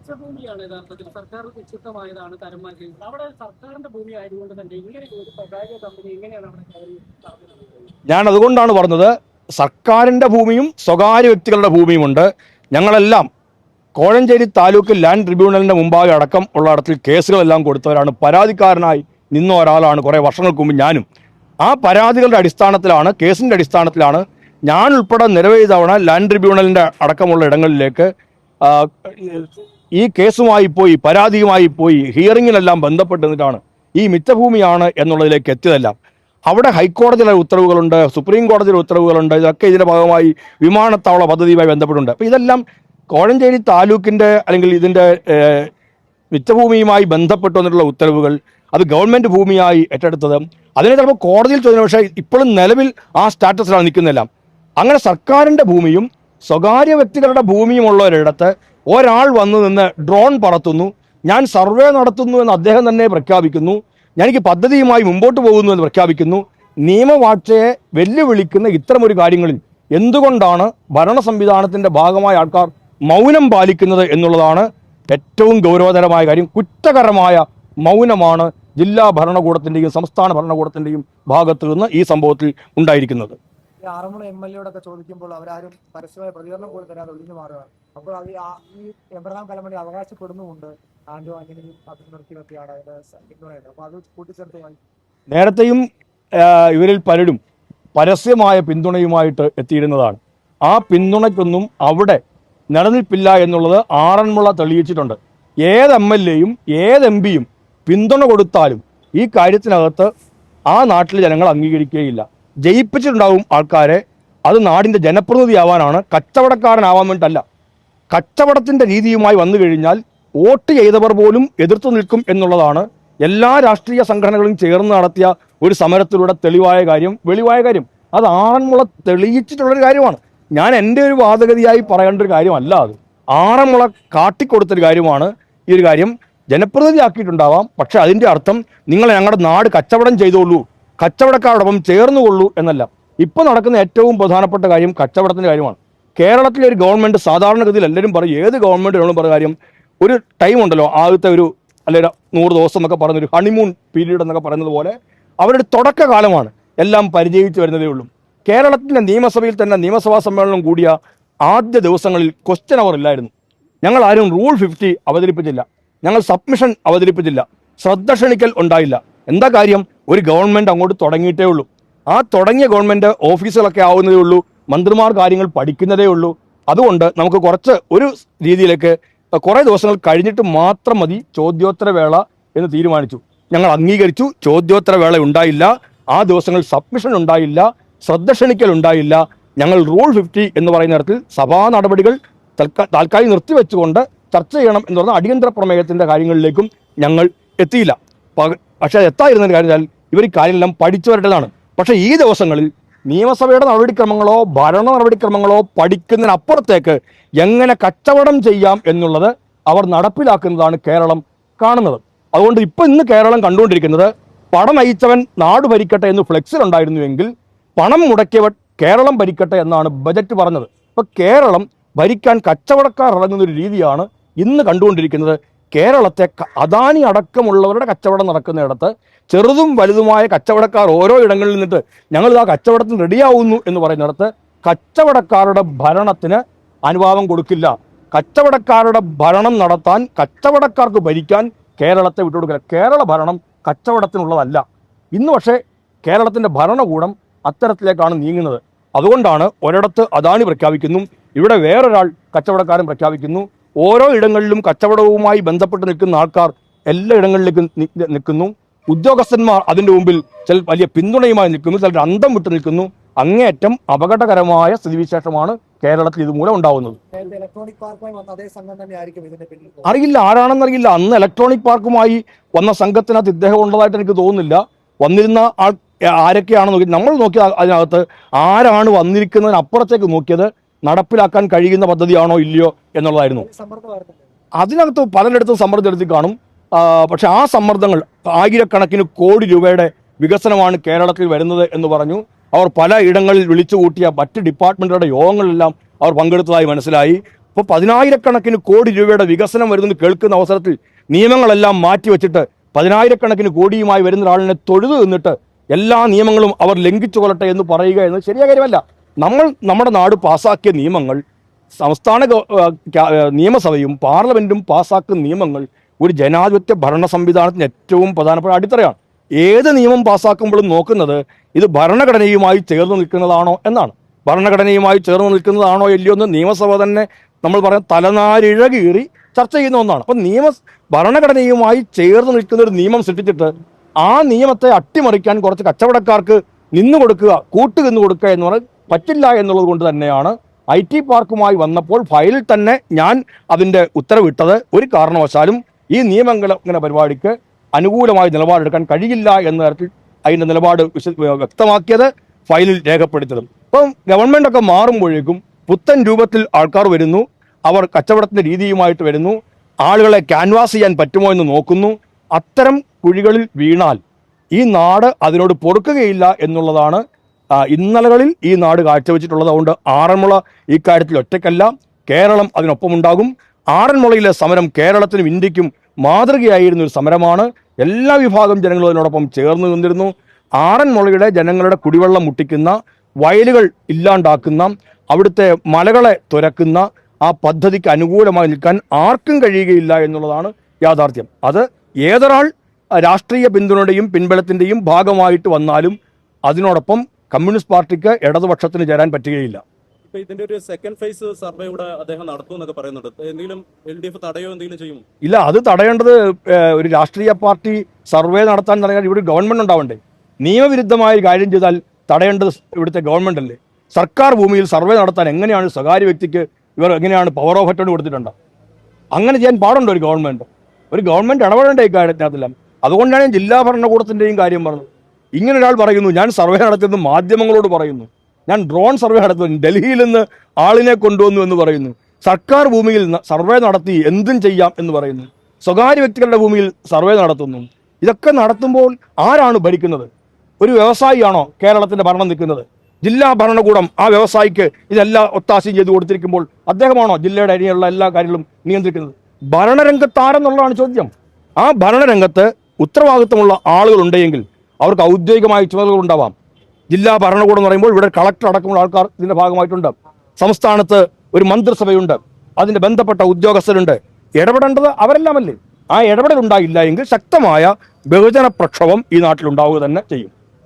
മിച്ചഭൂമിയാണ് യഥാർത്ഥത്തിൽ സർക്കാർ നിക്ഷിപ്തമായതാണ് കരമാൻ ചെയ്യുന്നത്. അവിടെ സർക്കാരിന്റെ ഭൂമി ആയതുകൊണ്ട് തന്നെ ഇങ്ങനെ ഒരു സ്വകാര്യ കമ്പനി എങ്ങനെയാണ് അവിടെ നടത്തുന്നത്? ഞാൻ അതുകൊണ്ടാണ് പറഞ്ഞത്, സർക്കാരിൻ്റെ ഭൂമിയും സ്വകാര്യ വ്യക്തികളുടെ ഭൂമിയുമുണ്ട്. ഞങ്ങളെല്ലാം കോഴഞ്ചേരി താലൂക്ക് ലാൻഡ് ട്രിബ്യൂണലിൻ്റെ മുമ്പാകെ അടക്കം ഉള്ളിടത്തിൽ കേസുകളെല്ലാം കൊടുത്തവരാണ്. പരാതിക്കാരനായി നിന്ന ഒരാളാണ് കുറേ വർഷങ്ങൾക്ക് മുമ്പ് ഞാനും. ആ പരാതികളുടെ അടിസ്ഥാനത്തിലാണ്, കേസിൻ്റെ അടിസ്ഥാനത്തിലാണ് ഞാൻ ഉൾപ്പെടെ നിരവധി തവണ ലാൻഡ് ട്രിബ്യൂണലിൻ്റെ അടക്കമുള്ള ഇടങ്ങളിലേക്ക് ഈ കേസുമായി പോയി, പരാതിയുമായി പോയി, ഹിയറിങ്ങിലെല്ലാം ബന്ധപ്പെട്ടിട്ടാണ് ഈ മിച്ചഭൂമിയാണ് എന്നുള്ളതിലേക്ക് എത്തിയതെല്ലാം. അവിടെ ഹൈക്കോടതിയിലെ ഉത്തരവുകളുണ്ട്, സുപ്രീം കോടതിയിലെ ഉത്തരവുകളുണ്ട്. ഇതൊക്കെ ഇതിൻ്റെ ഭാഗമായി വിമാനത്താവള പദ്ധതിയുമായി ബന്ധപ്പെട്ടുണ്ട്. അപ്പോൾ ഇതെല്ലാം കോഴഞ്ചേരി താലൂക്കിൻ്റെ അല്ലെങ്കിൽ ഇതിൻ്റെ മിച്ചഭൂമിയുമായി ബന്ധപ്പെട്ട് വന്നിട്ടുള്ള ഉത്തരവുകൾ, അത് ഗവൺമെൻറ് ഭൂമിയായി ഏറ്റെടുത്തത്, അതിനെ ചിലപ്പോൾ കോടതിയിൽ ചോദിച്ചു. പക്ഷേ ഇപ്പോഴും നിലവിൽ ആ സ്റ്റാറ്റസിലാണ് നിൽക്കുന്നില്ല. അങ്ങനെ സർക്കാരിൻ്റെ ഭൂമിയും സ്വകാര്യ വ്യക്തികളുടെ ഭൂമിയുമുള്ള ഒരിടത്ത് ഒരാൾ വന്നു നിന്ന് ഡ്രോൺ പറത്തുന്നു, ഞാൻ സർവേ നടത്തുന്നു എന്ന് അദ്ദേഹം തന്നെ പ്രഖ്യാപിക്കുന്നു, ഞാനെനിക്ക് പദ്ധതിയുമായി മുമ്പോട്ട് പോകുന്നു എന്ന് പ്രഖ്യാപിക്കുന്നു. നിയമവാഴ്ചയെ വെല്ലുവിളിക്കുന്ന ഇത്തരമൊരു കാര്യങ്ങളിൽ എന്തുകൊണ്ടാണ് ഭരണ സംവിധാനത്തിൻ്റെ ഭാഗമായ ആൾക്കാർ മൗനം പാലിക്കുന്നത് എന്നുള്ളതാണ് ഏറ്റവും ഗൗരവതരമായ കാര്യം. കുറ്റകരമായ മൗനമാണ് ജില്ലാ ഭരണകൂടത്തിൻ്റെയും സംസ്ഥാന ഭരണകൂടത്തിൻ്റെയും ഭാഗത്തു നിന്ന് ഈ സംഭവത്തിൽ ഉണ്ടായിരിക്കുന്നത്. ആറന്മുള MLA ചോദിക്കുമ്പോൾ അവരാരും പരസ്യമായ പ്രതികരണം പോലും തരാതെ ഒഴിഞ്ഞു മാറുകയാണ്. അപ്പോൾ അത് ഈ എബ്രഹാം കലമണി അവകാശപ്പെടുന്നുമുണ്ട് ആന്റോ ആന്റണിയും അത് നിർത്തിവെത്തിയാണ് പിന്തുണയുന്നത്. അപ്പോൾ അത് കൂട്ടിച്ചേർത്തുമായി നേരത്തെയും ഇവരിൽ പലരും പരസ്യമായ പിന്തുണയുമായിട്ട് എത്തിയിരുന്നതാണ്. ആ പിന്തുണയ്ക്കൊന്നും അവിടെ നിലനിൽപ്പില്ല എന്നുള്ളത് ആറന്മുള തെളിയിച്ചിട്ടുണ്ട്. ഏത് MLAയും ഏത് MP യും പിന്തുണ കൊടുത്താലും ഈ കാര്യത്തിനകത്ത് ആ നാട്ടിലെ ജനങ്ങൾ അംഗീകരിക്കുകയില്ല. ജയിപ്പിച്ചിട്ടുണ്ടാവും ആൾക്കാരെ, അത് നാടിൻ്റെ ജനപ്രതിനിധിയാവാനാണ്, കച്ചവടക്കാരനാവാൻ വേണ്ടിയിട്ടല്ല. കച്ചവടത്തിൻ്റെ രീതിയുമായി വന്നു കഴിഞ്ഞാൽ വോട്ട് ചെയ്തവർ പോലും എതിർത്തു നിൽക്കും എന്നുള്ളതാണ് എല്ലാ രാഷ്ട്രീയ സംഘടനകളും ചേർന്ന് നടത്തിയ ഒരു സമരത്തിലൂടെ തെളിവായ കാര്യം, വെളിവായ കാര്യം. അത് ആറന്മുള തെളിയിച്ചിട്ടുള്ളൊരു കാര്യമാണ്. ഞാൻ എൻ്റെ ഒരു വാദഗതിയായി പറയേണ്ട ഒരു കാര്യമല്ല, അത് ആറന്മുള കാട്ടിക്കൊടുത്തൊരു കാര്യമാണ്. ഈ ഒരു കാര്യം ജനപ്രതിനിധിയാക്കിയിട്ടുണ്ടാവാം, പക്ഷെ അതിൻ്റെ അർത്ഥം നിങ്ങൾ ഞങ്ങളുടെ നാട് കച്ചവടം ചെയ്തോളൂ, കച്ചവടക്കാരോടൊപ്പം ചേർന്നുകൊള്ളൂ എന്നല്ല. ഇപ്പോൾ നടക്കുന്ന ഏറ്റവും പ്രധാനപ്പെട്ട കാര്യം കച്ചവടത്തിൻ്റെ കാര്യമാണ്. കേരളത്തിലെ ഒരു ഗവൺമെൻറ് സാധാരണഗതിയിൽ എല്ലാവരും പറയും, ഏത് ഗവൺമെൻറ്റിനും പറഞ്ഞ കാര്യം, ഒരു ടൈം ഉണ്ടല്ലോ, ആദ്യത്തെ ഒരു അല്ലെങ്കിൽ 100 ദിവസം എന്നൊക്കെ പറയുന്നൊരു ഹണിമൂൺ പീരീഡ് എന്നൊക്കെ പറയുന്നത് പോലെ അവരുടെ തുടക്കകാലമാണ്, എല്ലാം പരിചയിച്ച് വരുന്നതേ ഉള്ളൂ. കേരളത്തിൻ്റെ നിയമസഭയിൽ തന്നെ നിയമസഭാ സമ്മേളനം കൂടിയ ആദ്യ ദിവസങ്ങളിൽ ക്വസ്റ്റ്യൻ അവർ ഇല്ലായിരുന്നു. ഞങ്ങൾ ആരും റൂൾ 50 അവതരിപ്പിച്ചില്ല, ഞങ്ങൾ സബ്മിഷൻ അവതരിപ്പിച്ചില്ല, ശ്രദ്ധ ക്ഷണിക്കൽ ഉണ്ടായില്ല. എന്താ കാര്യം? ഒരു ഗവൺമെൻറ് അങ്ങോട്ട് തുടങ്ങിയിട്ടേ ഉള്ളൂ. ആ തുടങ്ങിയ ഗവൺമെൻറ് ഓഫീസുകളൊക്കെ ആവുന്നതേ ഉള്ളൂ, മന്ത്രിമാർ കാര്യങ്ങൾ പഠിക്കുന്നതേ ഉള്ളൂ. അതുകൊണ്ട് നമുക്ക് കുറച്ച് ഒരു രീതിയിലേക്ക് കുറേ ദിവസങ്ങൾ കഴിഞ്ഞിട്ട് മാത്രം മതി ചോദ്യോത്തരവേള എന്ന് തീരുമാനിച്ചു. ഞങ്ങൾ അംഗീകരിച്ചു. ചോദ്യോത്തരവേള ഉണ്ടായില്ല, ആ ദിവസങ്ങളിൽ സബ്മിഷൻ ഉണ്ടായില്ല, ശ്രദ്ധ ക്ഷണിക്കൽ ഉണ്ടായില്ല. ഞങ്ങൾ റൂൾ 50 എന്ന് പറയുന്ന തരത്തിൽ സഭാ നടപടികൾ താൽക്കാലിക നിർത്തിവെച്ചുകൊണ്ട് ചർച്ച ചെയ്യണം എന്ന് പറഞ്ഞാൽ അടിയന്തര പ്രമേയത്തിൻ്റെ കാര്യങ്ങളിലേക്കും ഞങ്ങൾ എത്തിയില്ല. പക്ഷേ എത്തായിരുന്നൊരു കാര്യം വെച്ചാൽ ഇവർ ഈ കാര്യമെല്ലാം പഠിച്ചവരുടേതാണ്. പക്ഷേ ഈ ദിവസങ്ങളിൽ നിയമസഭയുടെ നടപടിക്രമങ്ങളോ ഭരണ നടപടിക്രമങ്ങളോ പഠിക്കുന്നതിനപ്പുറത്തേക്ക് എങ്ങനെ കച്ചവടം ചെയ്യാം എന്നുള്ളത് അവർ നടപ്പിലാക്കുന്നതാണ് കേരളം കാണുന്നത്. അതുകൊണ്ട് ഇന്ന് കേരളം കണ്ടുകൊണ്ടിരിക്കുന്നത്, പണം നയിച്ചവൻ നാട് ഭരിക്കട്ടെ എന്ന് ഫ്ലെക്സിലുണ്ടായിരുന്നുവെങ്കിൽ പണം മുടക്കിയവൻ കേരളം ഭരിക്കട്ടെ എന്നാണ് ബജറ്റ് പറഞ്ഞത്. ഇപ്പോൾ കേരളം ഭരിക്കാൻ കച്ചവടക്കാർ ഇറങ്ങുന്നൊരു രീതിയാണ് ഇന്ന് കണ്ടുകൊണ്ടിരിക്കുന്നത്. കേരളത്തെ അദാനി അടക്കമുള്ളവരുടെ കച്ചവടം നടക്കുന്നിടത്ത് ചെറുതും വലുതുമായ കച്ചവടക്കാർ ഓരോ ഇടങ്ങളിൽ നിന്നിട്ട് ഞങ്ങൾ ആ കച്ചവടത്തിന് റെഡിയാവുന്നു എന്ന് പറയുന്നിടത്ത് കച്ചവടക്കാരുടെ ഭരണത്തിന് അനുവാദം കൊടുക്കില്ല. കച്ചവടക്കാരുടെ ഭരണം നടത്താൻ, കച്ചവടക്കാർക്ക് ഭരിക്കാൻ കേരളത്തെ വിട്ടുകൊടുക്കില്ല. കേരള ഭരണം കച്ചവടത്തിനുള്ളതല്ല. ഇന്ന് പക്ഷേ കേരളത്തിൻ്റെ ഭരണകൂടം അത്തരത്തിലേക്കാണ് നീങ്ങുന്നത്. അതുകൊണ്ടാണ് ഒരിടത്ത് അദാനി പ്രഖ്യാപിക്കുന്നു, ഇവിടെ വേറൊരാൾ കച്ചവടക്കാരൻ പ്രഖ്യാപിക്കുന്നു. ഓരോ ഇടങ്ങളിലും കച്ചവടവുമായി ബന്ധപ്പെട്ട് നിൽക്കുന്ന ആൾക്കാർ എല്ലാ ഇടങ്ങളിലേക്കും നിൽക്കുന്നു. ഉദ്യോഗസ്ഥന്മാർ അതിൻ്റെ മുമ്പിൽ ചില വലിയ പിന്തുണയുമായി നിൽക്കുന്നു, ചിലർ അന്തം വിട്ട് നിൽക്കുന്നു. അങ്ങേയറ്റം അപകടകരമായ സ്ഥിതിവിശേഷമാണ് കേരളത്തിൽ ഇതുമൂലം ഉണ്ടാവുന്നത്. അറിയില്ല, ആരാണെന്നറിയില്ല. അന്ന് ഇലക്ട്രോണിക് പാർക്കുമായി വന്ന സംഘത്തിനകത്ത് ഇദ്ദേഹം ഉള്ളതായിട്ട് എനിക്ക് തോന്നുന്നില്ല. വന്നിരുന്ന ആൾ ആരൊക്കെയാണെന്ന് നോക്കി നമ്മൾ നോക്കിയ അതിനകത്ത് ആരാണ് വന്നിരിക്കുന്നതിന് അപ്പുറത്തേക്ക് നോക്കിയത് നടപ്പിലാക്കാൻ കഴിയുന്ന പദ്ധതിയാണോ ഇല്ലയോ എന്നുള്ളതായിരുന്നു. അതിനകത്ത് പലരിടത്തും സമ്മർദ്ദം ചെലുത്തി കാണും. പക്ഷെ ആ സമ്മർദ്ദങ്ങൾ, ആയിരക്കണക്കിന് കോടി രൂപയുടെ വികസനമാണ് കേരളത്തിൽ വരുന്നത് എന്ന് പറഞ്ഞു. അവർ പല ഇടങ്ങളിൽ വിളിച്ചു കൂട്ടിയ മറ്റ് ഡിപ്പാർട്ട്മെൻറ്റുകളുടെ യോഗങ്ങളിലെല്ലാം അവർ പങ്കെടുത്തതായി മനസ്സിലായി. ഇപ്പോൾ 10,000-കണക്കിന് കോടി രൂപയുടെ വികസനം വരുന്നത് കേൾക്കുന്ന അവസരത്തിൽ നിയമങ്ങളെല്ലാം മാറ്റിവെച്ചിട്ട് 10,000-കണക്കിന് കോടിയുമായി വരുന്ന ഒരാളിനെ തൊഴുതു നിന്നിട്ട് എല്ലാ നിയമങ്ങളും അവർ ലംഘിച്ചു കൊള്ളട്ടെ എന്ന് പറയുക എന്നത് ശരിയായ കാര്യമല്ല. നമ്മുടെ നാട് പാസാക്കിയ നിയമങ്ങൾ, സംസ്ഥാന നിയമസഭയും പാർലമെന്റും പാസാക്കുന്ന നിയമങ്ങൾ ഒരു ജനാധിപത്യ ഭരണ സംവിധാനത്തിന് ഏറ്റവും പ്രധാനപ്പെട്ട അടിത്തറയാണ്. ഏത് നിയമം പാസാക്കുമ്പോഴും നോക്കുന്നത് ഇത് ഭരണഘടനയുമായി ചേർന്ന് നിൽക്കുന്നതാണോ എന്നാണ്. ഭരണഘടനയുമായി ചേർന്ന് നിൽക്കുന്നതാണോ ഇല്ലയോ എന്ന് നിയമസഭ തന്നെ നമ്മൾ പറയാം തലനാരിഴ കീറി ചർച്ച ചെയ്യുന്ന ഒന്നാണ്. അപ്പം ഭരണഘടനയുമായി ചേർന്ന് നിൽക്കുന്ന ഒരു നിയമം സൃഷ്ടിച്ചിട്ട് ആ നിയമത്തെ അട്ടിമറിക്കാൻ കുറച്ച് കച്ചവടക്കാർക്ക് നിന്നു കൊടുക്കുക, കൂട്ടുനിന്ന് കൊടുക്കുക എന്ന് പറഞ്ഞാൽ പറ്റില്ല എന്നുള്ളത് കൊണ്ട് തന്നെയാണ് IT പാർക്കുമായി വന്നപ്പോൾ ഫയലിൽ തന്നെ ഞാൻ അതിൻ്റെ ഉത്തരവിട്ടത്. ഒരു കാരണവശാലും ഈ നിയമലംഘന പരിപാടിക്ക് അനുകൂലമായി നിലപാടെടുക്കാൻ കഴിയില്ല എന്ന തരത്തിൽ അതിൻ്റെ നിലപാട് വ്യക്തമാക്കിയത് ഫയലിൽ രേഖപ്പെടുത്തിയതും. അപ്പം ഗവൺമെൻറ്റൊക്കെ മാറുമ്പോഴേക്കും പുത്തൻ രൂപത്തിൽ ആൾക്കാർ വരുന്നു, അവർ കച്ചവടത്തിൻ്റെ രീതിയുമായിട്ട് വരുന്നു, ആളുകളെ ക്യാൻവാസ് ചെയ്യാൻ പറ്റുമോ എന്ന് നോക്കുന്നു. അത്തരം കുഴികളിൽ വീണാൽ ഈ നാട് അതിനോട് പൊറുക്കുകയില്ല എന്നുള്ളതാണ് ഇന്നലകളിൽ ഈ നാട് കാഴ്ചവെച്ചിട്ടുള്ളത്. അതുകൊണ്ട് ആറന്മുള ഈ കാര്യത്തിൽ ഒറ്റയ്ക്കല്ല, കേരളം അതിനൊപ്പമുണ്ടാകും. ആറന്മുളയിലെ സമരം കേരളത്തിനും ഇന്ത്യക്കും മാതൃകയായിരുന്ന ഒരു സമരമാണ്. എല്ലാ വിഭാഗം ജനങ്ങളും അതിനോടൊപ്പം ചേർന്ന് നിന്നിരുന്നു. ആറന്മുളയുടെ ജനങ്ങളുടെ കുടിവെള്ളം മുട്ടിക്കുന്ന, വയലുകൾ ഇല്ലാണ്ടാക്കുന്ന, അവിടുത്തെ മലകളെ തുരക്കുന്ന ആ പദ്ധതിക്ക് അനുകൂലമായി നിൽക്കാൻ ആർക്കും കഴിയുകയില്ല എന്നുള്ളതാണ് യാഥാർത്ഥ്യം. അത് ഏതൊരാൾ രാഷ്ട്രീയ പിന്തുണയുടെയും പിൻബലത്തിൻ്റെയും ഭാഗമായിട്ട് വന്നാലും അതിനോടൊപ്പം കമ്മ്യൂണിസ്റ്റ് പാർട്ടിക്ക് ഇടതുപക്ഷത്തിന് ചേരാൻ പറ്റുകയില്ല. ഇപ്പൊ ഇതിന്റെ ഒരു സെക്കൻഡ് ഫേസ് സർവേ കൂടെ അദ്ദേഹം നടത്തും എന്നൊക്കെ പറയുന്നുണ്ട്. എന്തെങ്കിലും LDF തടയോ എന്തെങ്കിലും ചെയ്യും? ഇല്ല, അത് തടയേണ്ടത് ഒരു രാഷ്ട്രീയ പാർട്ടി സർവേ നടത്താൻ തുടങ്ങിയാൽ ഇവിടെ ഗവൺമെന്റ് ഉണ്ടാവണ്ടേ. നിയമവിരുദ്ധമായ കാര്യം ചെയ്താൽ തടയേണ്ടത് ഇവിടുത്തെ ഗവൺമെന്റ് അല്ലേ. സർക്കാർ ഭൂമിയിൽ സർവേ നടത്താൻ എങ്ങനെയാണ് സ്വകാര്യ വ്യക്തിക്ക് ഇവർ എങ്ങനെയാണ് പവർ ഓഫ് അറ്റോർണി കൊടുത്തിട്ടുണ്ടോ? അങ്ങനെ ചെയ്യാൻ പാടുണ്ടോ ഒരു ഗവൺമെന്റ്? ഒരു ഗവൺമെന്റ് ഇടപെടേണ്ട ഈ കാര്യത്തിനകത്തെല്ലാം. അതുകൊണ്ടാണ് ഞാൻ ജില്ലാ ഭരണകൂടത്തിൻ്റെയും കാര്യം പറഞ്ഞത്. ഇങ്ങനെ ഒരാൾ പറയുന്നു ഞാൻ സർവേ നടത്തിയെന്ന് മാധ്യമങ്ങളോട് പറയുന്നു, ഞാൻ ഡ്രോൺ സർവേ നടത്തുന്നു, ഡൽഹിയിൽ നിന്ന് ആളിനെ കൊണ്ടുവന്നു എന്ന് പറയുന്നു, സർക്കാർ ഭൂമിയിൽ സർവേ നടത്തി എന്തും ചെയ്യാം എന്ന് പറയുന്നു, സ്വകാര്യ വ്യക്തികളുടെ ഭൂമിയിൽ സർവേ നടത്തുന്നു. ഇതൊക്കെ നടത്തുമ്പോൾ ആരാണ് ഭരിക്കുന്നത്? ഒരു വ്യവസായിയാണോ കേരളത്തിന്റെ ഭരണം നിൽക്കുന്നത്? ജില്ലാ ഭരണകൂടം ആ വ്യവസായിക്ക് ഇതെല്ലാം ഒത്താശയും ചെയ്തു കൊടുത്തിരിക്കുമ്പോൾ അദ്ദേഹമാണോ ജില്ലയുടെ അരിയുള്ള എല്ലാ കാര്യങ്ങളും നിയന്ത്രിക്കുന്നത്? ഭരണരംഗത്താരെന്നുള്ളതാണ് ചോദ്യം. ആ ഭരണരംഗത്ത് ഉത്തരവാദിത്തമുള്ള ആളുകളുണ്ടെങ്കിൽ അവർക്ക് ഔദ്യോഗികമായ ചുമതലകൾ ഉണ്ടാവാം. ജില്ലാ ഭരണകൂടം എന്ന് പറയുമ്പോൾ ഇവിടെ കളക്ടർ അടക്കമുള്ള ആൾക്കാർ ഇതിന്റെ ഭാഗമായിട്ടുണ്ട്. സംസ്ഥാനത്ത് ഒരു മന്ത്രിസഭയുണ്ട്, അതിന്റെ ബന്ധപ്പെട്ട ഉദ്യോഗസ്ഥരുണ്ട്. ഇടപെടേണ്ടത് അവരെല്ലാമല്ലേ. ആ ഇടപെടൽ ഉണ്ടായില്ല എങ്കിൽ ശക്തമായ ബഹുജന പ്രക്ഷോഭം ഈ നാട്ടിലുണ്ടാവുക തന്നെ ചെയ്യും.